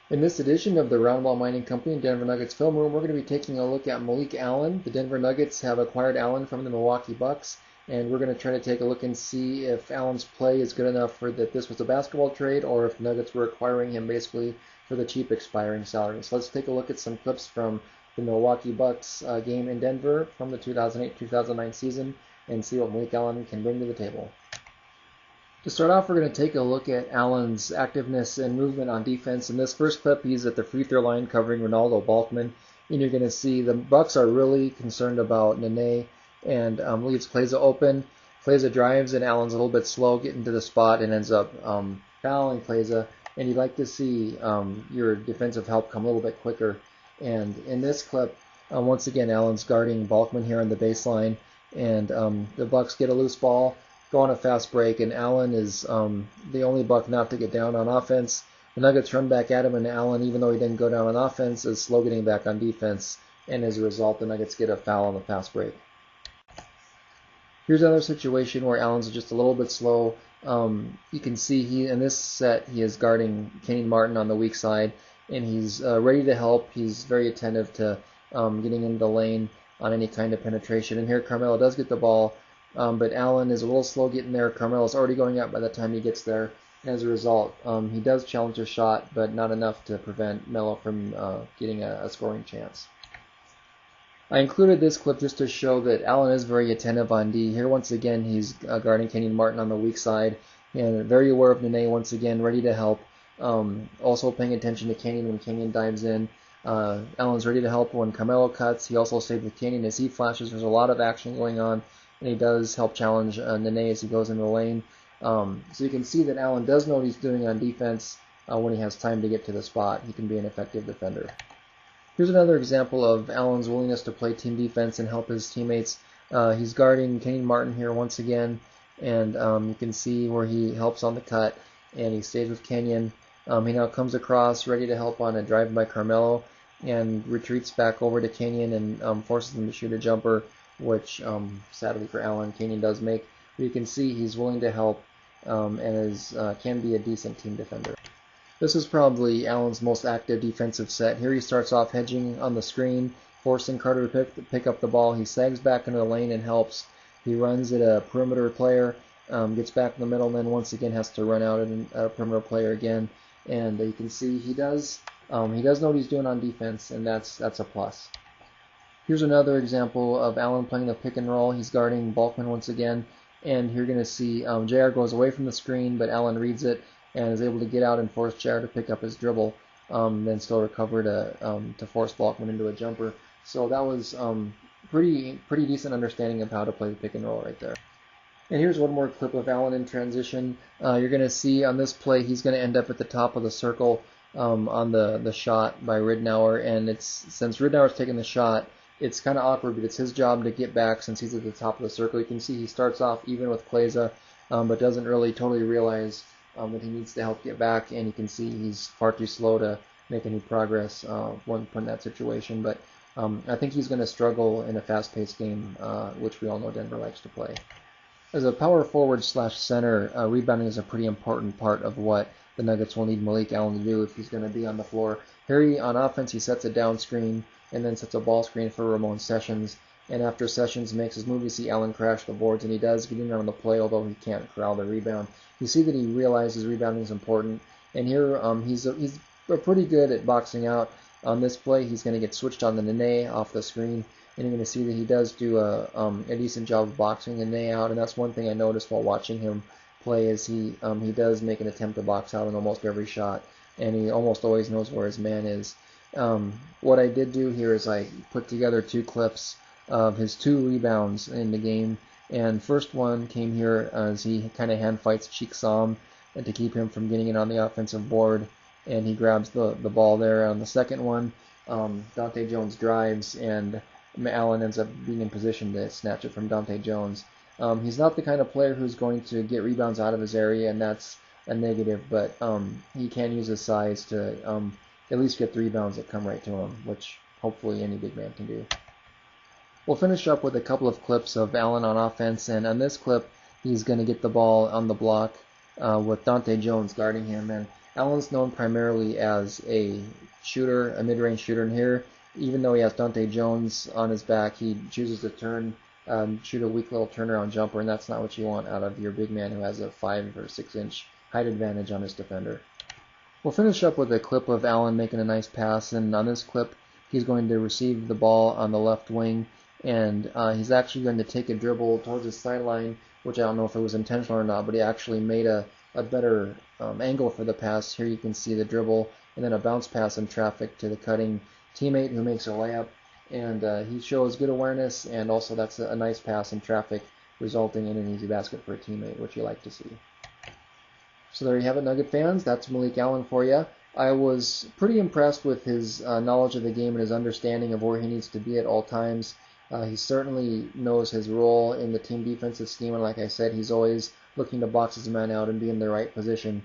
In this edition of the Roundball Mining Company Denver Nuggets Film Room, we're going to be taking a look at Malik Allen. The Denver Nuggets have acquired Allen from the Milwaukee Bucks, and we're going to try to take a look and see if Allen's play is good enough for that this was a basketball trade, or if Nuggets were acquiring him basically for the cheap expiring salary. So let's take a look at some clips from the Milwaukee Bucks game in Denver from the 2008-2009 season and see what Malik Allen can bring to the table. To start off, we're going to take a look at Allen's activeness and movement on defense. In this first clip, he's at the free throw line covering Ronaldo Balkman, and you're going to see the Bucks are really concerned about Nene and leaves Kleza open. Kleza drives, and Allen's a little bit slow getting to the spot and ends up fouling Kleza. And you'd like to see your defensive help come a little bit quicker. And in this clip, once again, Allen's guarding Balkman here on the baseline, and the Bucks get a loose ball, go on a fast break, and Allen is the only Buck not to get down on offense. The Nuggets run back at him, and Allen, even though he didn't go down on offense, is slow getting back on defense, and as a result, the Nuggets get a foul on the fast break. Here's another situation where Allen's just a little bit slow. You can see in this set he is guarding Kenyon Martin on the weak side, and he's ready to help. He's very attentive to getting into the lane on any kind of penetration. And here Carmelo does get the ball, but Allen is a little slow getting there. Carmelo's already going up by the time he gets there. And as a result, he does challenge a shot, but not enough to prevent Melo from getting a scoring chance. I included this clip just to show that Allen is very attentive on D. Here, once again, he's guarding Kenyon Martin on the weak side, and very aware of Nene, once again, ready to help. Also paying attention to Kenyon when Kenyon dives in. Allen's ready to help when Carmelo cuts. He also stays with Kenyon as he flashes. There's a lot of action going on, and he does help challenge Nene as he goes in the lane. So you can see that Allen does know what he's doing on defense. When he has time to get to the spot, he can be an effective defender. Here's another example of Allen's willingness to play team defense and help his teammates. He's guarding Kenyon Martin here once again, and you can see where he helps on the cut, and he stays with Kenyon. He now comes across ready to help on a drive by Carmelo, and retreats back over to Kenyon and forces him to shoot a jumper, which sadly for Allen, Kenyon does make. But you can see he's willing to help and can be a decent team defender. This is probably Allen's most active defensive set. Here he starts off hedging on the screen, forcing Carter to pick up the ball. He sags back into the lane and helps. He runs at a perimeter player, gets back in the middle, and then once again has to run out at a perimeter player again. And you can see he does know what he's doing on defense, and that's a plus. Here's another example of Allen playing the pick and roll. He's guarding Balkman once again, and you're going to see JR goes away from the screen, but Allen reads it and is able to get out and force JR to pick up his dribble, then still recover to force Balkman into a jumper. So that was pretty decent understanding of how to play the pick and roll right there. And here's one more clip of Allen in transition. You're going to see on this play he's going to end up at the top of the circle on the shot by Ridnour, and since Ridnour's taking the shot, it's kind of awkward, but it's his job to get back since he's at the top of the circle. You can see he starts off even with Kleza, but doesn't really totally realize that he needs to help get back, and you can see he's far too slow to make any progress when put in that situation. But I think he's going to struggle in a fast-paced game, which we all know Denver likes to play. As a power forward / center, rebounding is a pretty important part of what the Nuggets will need Malik Allen to do if he's going to be on the floor. Here on offense, he sets a down screen and then sets a ball screen for Ramon Sessions. And after Sessions makes his move, you see Allen crash the boards, and he does get in on the play, although he can't corral the rebound. You see that he realizes rebounding is important, and here he's pretty good at boxing out. On this play, he's going to get switched on the Nene off the screen, and you're going to see that he does do a decent job of boxing the Nene out, and that's one thing I noticed while watching him play is he does make an attempt to box out in almost every shot, and he almost always knows where his man is. What I did do here is I put together two clips of his 2 rebounds in the game, and first one came here as he kind of hand fights Cheek Som and to keep him from getting it on the offensive board, and he grabs the ball there. On the second one, Dante Jones drives, and Allen ends up being in position to snatch it from Dante Jones. He's not the kind of player who's going to get rebounds out of his area, and that's a negative, but he can use his size to at least get the rebounds that come right to him, which hopefully any big man can do. We'll finish up with a couple of clips of Allen on offense, and on this clip, he's going to get the ball on the block with Dante Jones guarding him, and Allen's known primarily as a shooter, a mid-range shooter, and here, even though he has Dante Jones on his back, he chooses to shoot a weak little turnaround jumper, and that's not what you want out of your big man who has a 5 or 6 inch height advantage on his defender. We'll finish up with a clip of Allen making a nice pass, and on this clip, he's going to receive the ball on the left wing, and he's actually going to take a dribble towards the sideline, which I don't know if it was intentional or not, but he actually made a better angle for the pass. Here you can see the dribble, and then a bounce pass in traffic to the cutting teammate who makes a layup, and he shows good awareness, and also that's a nice pass in traffic, resulting in an easy basket for a teammate, which you like to see. So there you have it, Nugget fans. That's Malik Allen for you. I was pretty impressed with his knowledge of the game and his understanding of where he needs to be at all times. He certainly knows his role in the team defensive scheme, and like I said, he's always looking to box his man out and be in the right position.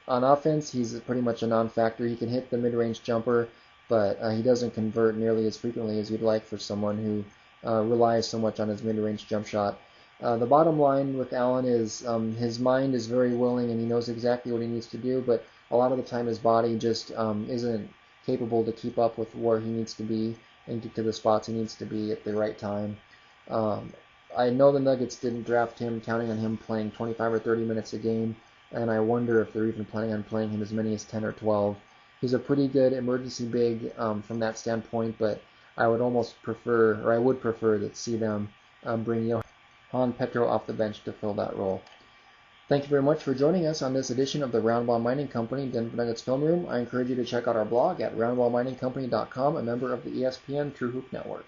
On offense, he's pretty much a non-factor. He can hit the mid-range jumper, but he doesn't convert nearly as frequently as you'd like for someone who relies so much on his mid-range jump shot. The bottom line with Allen is his mind is very willing and he knows exactly what he needs to do, but a lot of the time his body just isn't capable to keep up with where he needs to be and get to the spots he needs to be at the right time. I know the Nuggets didn't draft him counting on him playing 25 or 30 minutes a game, and I wonder if they're even planning on playing him as many as 10 or 12. He's a pretty good emergency big from that standpoint, but I would almost prefer, or I would prefer to see them bring Johan Petro off the bench to fill that role. Thank you very much for joining us on this edition of the Roundball Mining Company Denver Nuggets Film Room. I encourage you to check out our blog at roundballminingcompany.com, a member of the ESPN True Hoop Network.